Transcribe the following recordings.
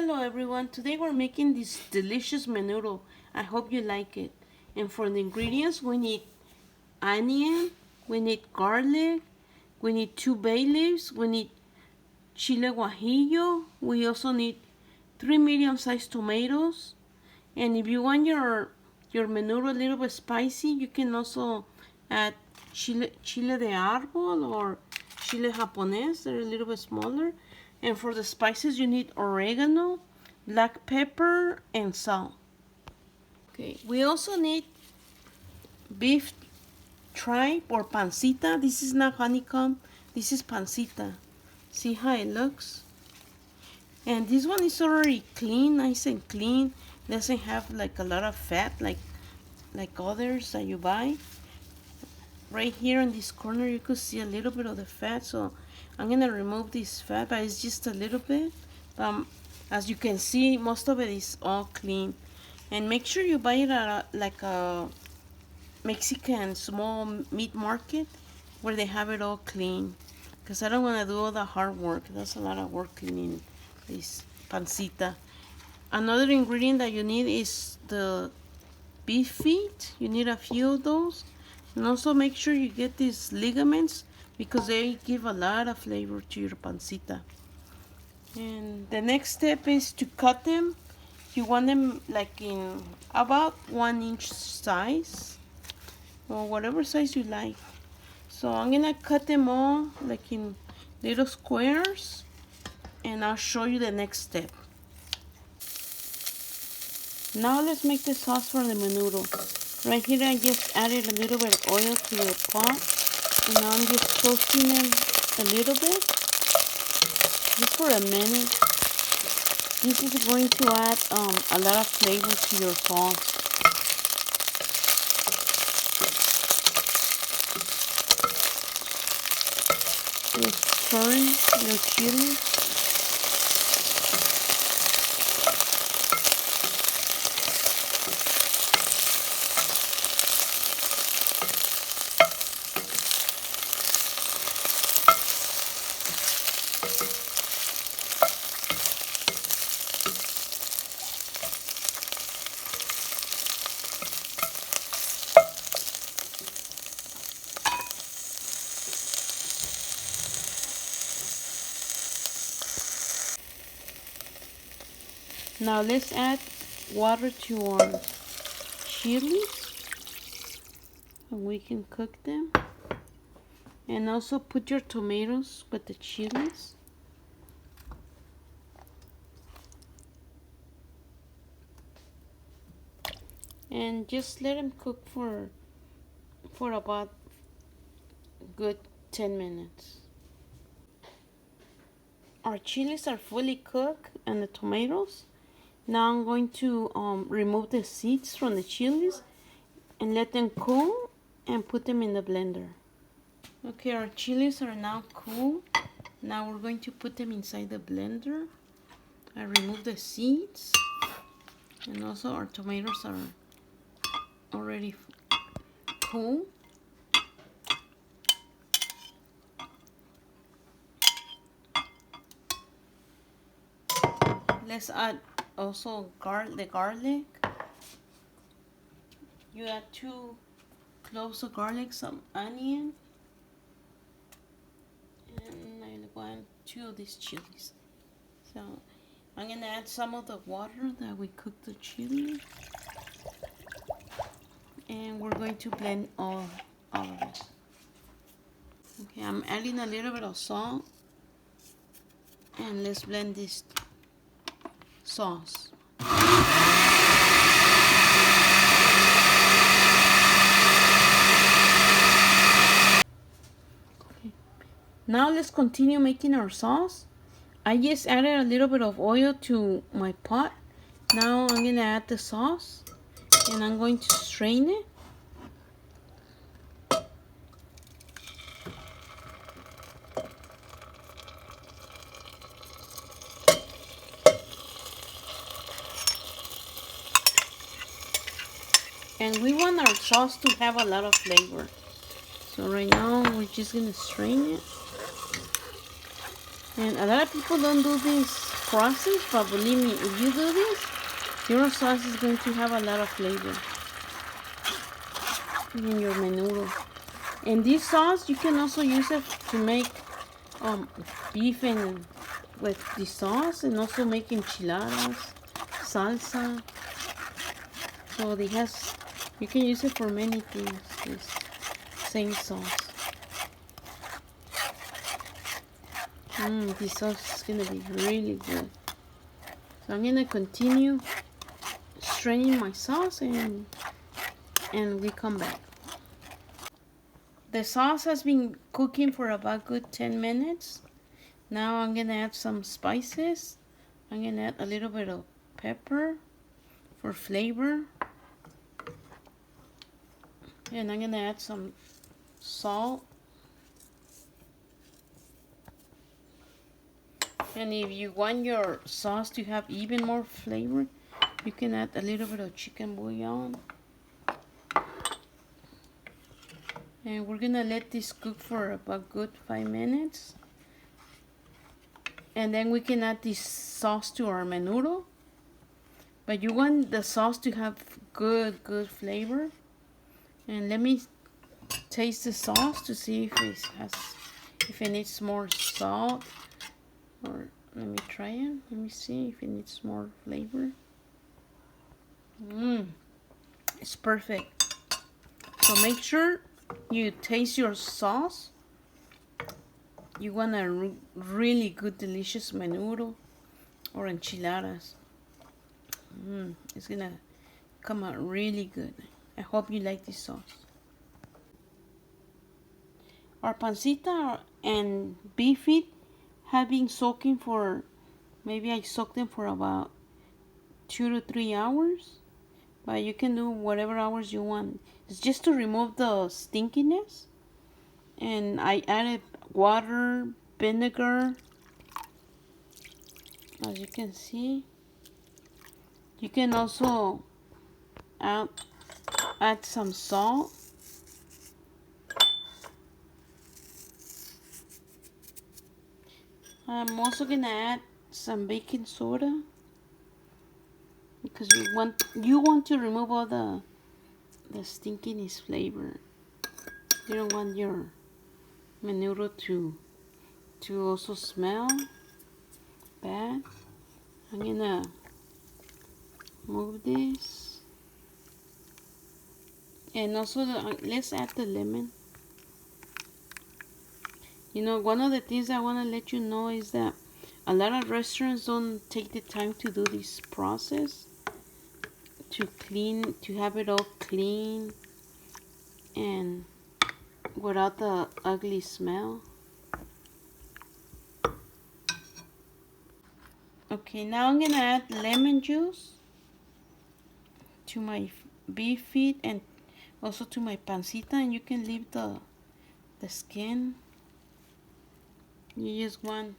Hello everyone, today we're making this delicious menudo. I hope you like it. And for the ingredients, we need onion, we need garlic, we need 2 bay leaves, we need chile guajillo, we also need 3 medium-sized tomatoes. And if you want your menudo a little bit spicy, you can also add chile de árbol or chile japonés. They're a little bit smaller. And for the spices, you need oregano, black pepper, and salt. Okay, we also need beef tripe or pancita. This is not honeycomb. This is pancita. See how it looks? And this one is already clean, nice and clean. Doesn't have like a lot of fat like others that you buy. Right here in this corner, you could see a little bit of the fat. So I'm gonna remove this fat, but it's just a little bit. As you can see, most of it is all clean. And make sure you buy it at like a Mexican small meat market where they have it all clean. Because I don't want to do all the hard work. That's a lot of work cleaning this pancita. Another ingredient that you need is the beef feet. You need a few of those. And also make sure you get these ligaments because they give a lot of flavor to your pancita. And the next step is to cut them. You want them like in about 1-inch size or whatever size you like. So I'm gonna cut them all like in little squares and I'll show you the next step. Now let's make the sauce for the menudo. Right here I just added a little bit of oil to the pot and now I'm just toasting them a little bit, just for a minute. This is going to add a lot of flavor to your sauce. Just turn your chili. Now let's add water to our chilies and we can cook them. And also put your tomatoes with the chilies. And just let them cook for about a good 10 minutes. Our chilies are fully cooked and the tomatoes. Now I'm going to remove the seeds from the chilies and let them cool and put them in the blender. Okay, our chilies are now cool. Now we're going to put them inside the blender. I remove the seeds and also our tomatoes are already cool. Let's add also the garlic. You add 2 cloves of garlic, some onion, and I want 2 of these chilies. So I'm gonna add some of the water that we cooked the chili, and we're going to blend all of it. Okay, I'm adding a little bit of salt, and let's blend this sauce. Okay. Now let's continue making our sauce. I just added a little bit of oil to my pot. Now I'm gonna add the sauce and I'm going to strain it. And we want our sauce to have a lot of flavor. So right now we're just gonna strain it. And a lot of people don't do this process, but believe me, if you do this, your sauce is going to have a lot of flavor in your menudo. And this sauce, you can also use it to make beef and with the sauce, and also make enchiladas, salsa. So it has, you can use it for many things, this same sauce. This sauce is gonna be really good. So I'm gonna continue straining my sauce and we come back. The sauce has been cooking for about good 10 minutes. Now I'm gonna add some spices. I'm gonna add a little bit of pepper for flavor. And I'm gonna add some salt. And if you want your sauce to have even more flavor, you can add a little bit of chicken bouillon. And we're gonna let this cook for about good 5 minutes. And then we can add this sauce to our menudo. But you want the sauce to have good flavor. And let me taste the sauce to see if it needs more salt. Or let me try it. Let me see if it needs more flavor. It's perfect. So make sure you taste your sauce. You want a really good, delicious menudo or enchiladas. It's gonna come out really good. I hope you like this sauce. Our pancita and beef feet have been soaking for, maybe I soaked them for about 2 to 3 hours. But you can do whatever hours you want. It's just to remove the stinkiness. And I added water, vinegar, as you can see. You can also add some salt. I'm also gonna add some baking soda, because you want to remove all the stinkiness flavor. You don't want your menudo to also smell bad. I'm gonna move this, and also let's add the lemon. You know, one of the things I want to let you know is that a lot of restaurants don't take the time to do this process, to have it all clean and without the ugly smell. Okay, now I'm gonna add lemon juice to my beef feet and also to my pancita, and you can leave the skin. You just want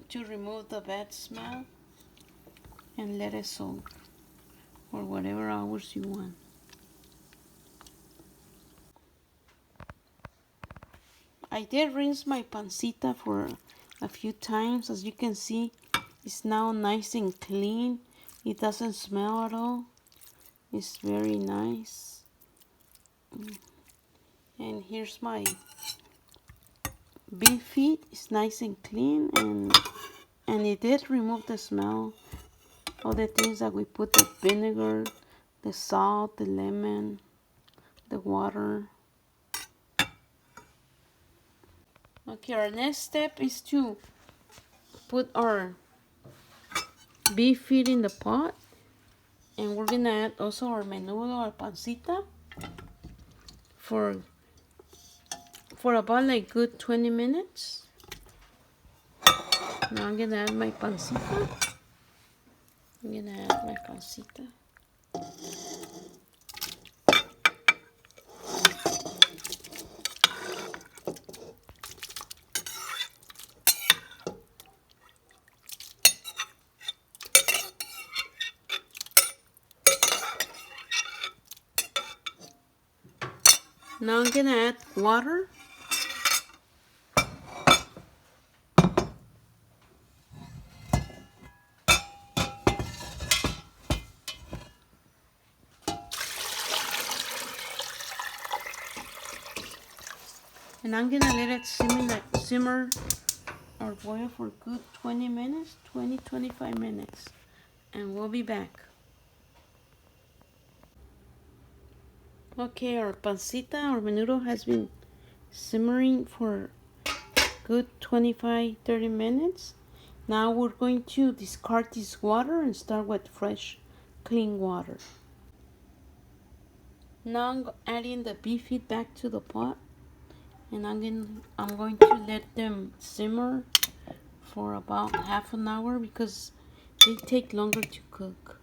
to remove the bad smell and let it soak for whatever hours you want. I did rinse my pancita for a few times. As you can see, it's now nice and clean. It doesn't smell at all. It's very nice. And here's my beef feet. It's nice and clean, and it did remove the smell. All the things that we put, the vinegar, the salt, the lemon, the water. Okay, our next step is to put our beef feet in the pot, and we're gonna add also our menudo, our pancita, for about like good 20 minutes. Now I'm gonna add my pancita. I'm gonna add my pancita. Now I'm gonna add water. And I'm gonna let it simmer or boil for good 20 minutes, 25 minutes. And we'll be back. Okay, our pancita or menudo has been simmering for good 25-30 minutes. Now we're going to discard this water and start with fresh, clean water. Now I'm adding the beef feet back to the pot, and I'm going to let them simmer for about half an hour because they take longer to cook.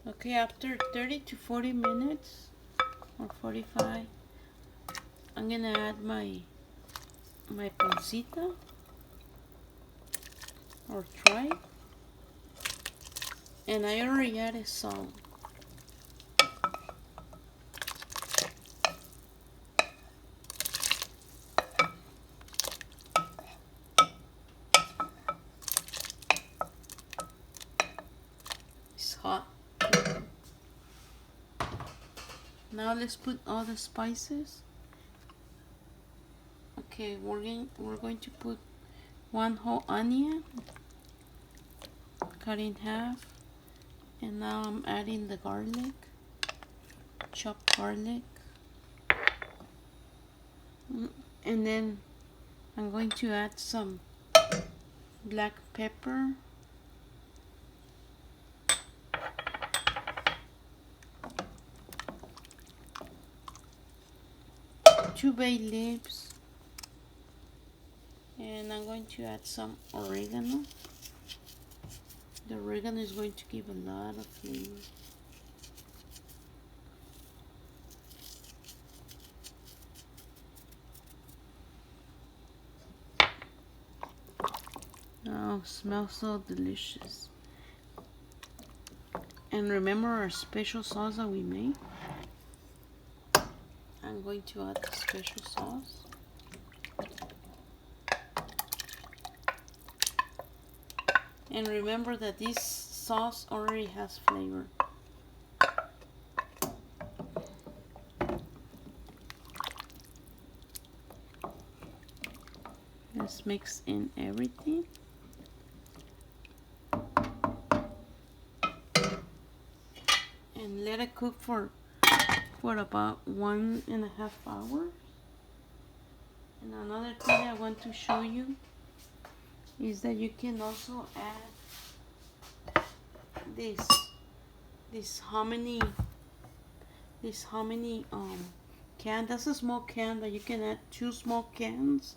Okay, after 30 to 40 minutes or 45, I'm gonna add my pancita or tripe, and I already added salt. It's hot. Now let's put all the spices. Okay, we're going to put one whole onion cut in half, and now I'm adding the garlic, chopped garlic, and then I'm going to add some black pepper, two bay leaves, and I'm going to add some oregano. The oregano is going to give a lot of flavor. Oh, smells so delicious. And remember our special sauce that we made? I'm going to add the special sauce. And remember that this sauce already has flavor. Let's mix in everything. And let it cook for about 1.5 hours. And another thing I want to show you is that you can also add this hominy can. That's a small can that you can add 2 small cans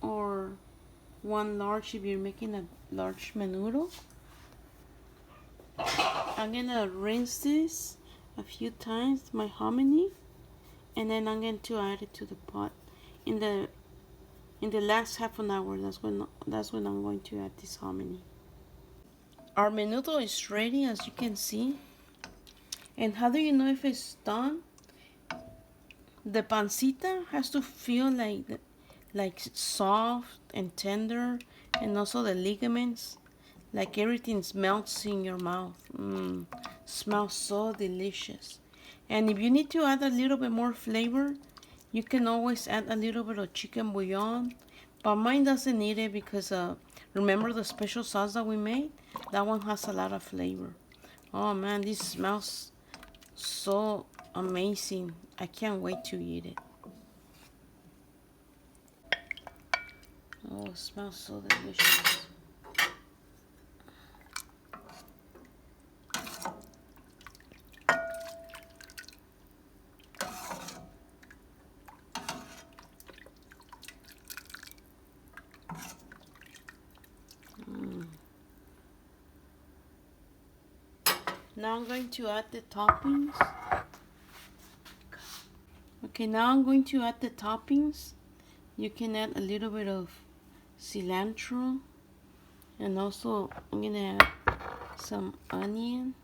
or 1 large if you're making a large menudo. I'm gonna rinse this a few times, my hominy, and then I'm going to add it to the pot in the last half an hour. That's when I'm going to add this hominy. Our menudo is ready, as you can see. And how do you know if it's done? The pancita has to feel like soft and tender, and also the ligaments, like everything melts in your mouth. Smells so delicious. And if you need to add a little bit more flavor, you can always add a little bit of chicken bouillon, but mine doesn't need it because remember the special sauce that we made? That one has a lot of flavor. Oh man, this smells so amazing. I can't wait to eat it. Oh, it smells so delicious. Now I'm going to add the toppings. Okay, now I'm going to add the toppings. You can add a little bit of cilantro, and also I'm gonna add some onion,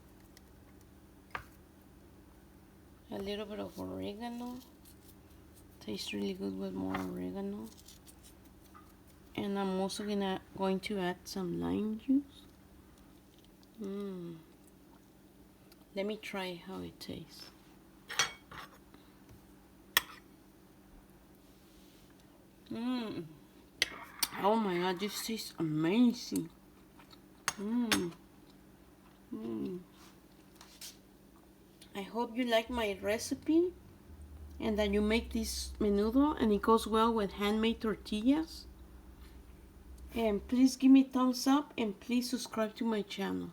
a little bit of oregano, Tastes really good with more oregano. And I'm also going to add some lime juice. Let me try how it tastes. Oh my god, this tastes amazing. I hope you like my recipe and that you make this menudo and it goes well with handmade tortillas. And please give me thumbs up and please subscribe to my channel.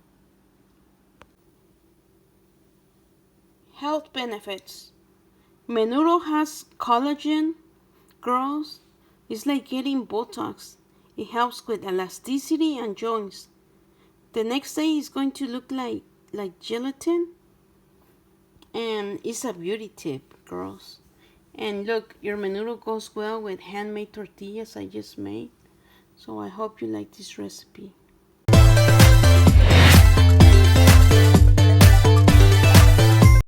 Health benefits. Menudo has collagen, growth. It's like getting Botox. It helps with elasticity and joints. The next day is going to look like gelatin. And it's a beauty tip, girls. And look, your menudo goes well with handmade tortillas I just made. So I hope you like this recipe.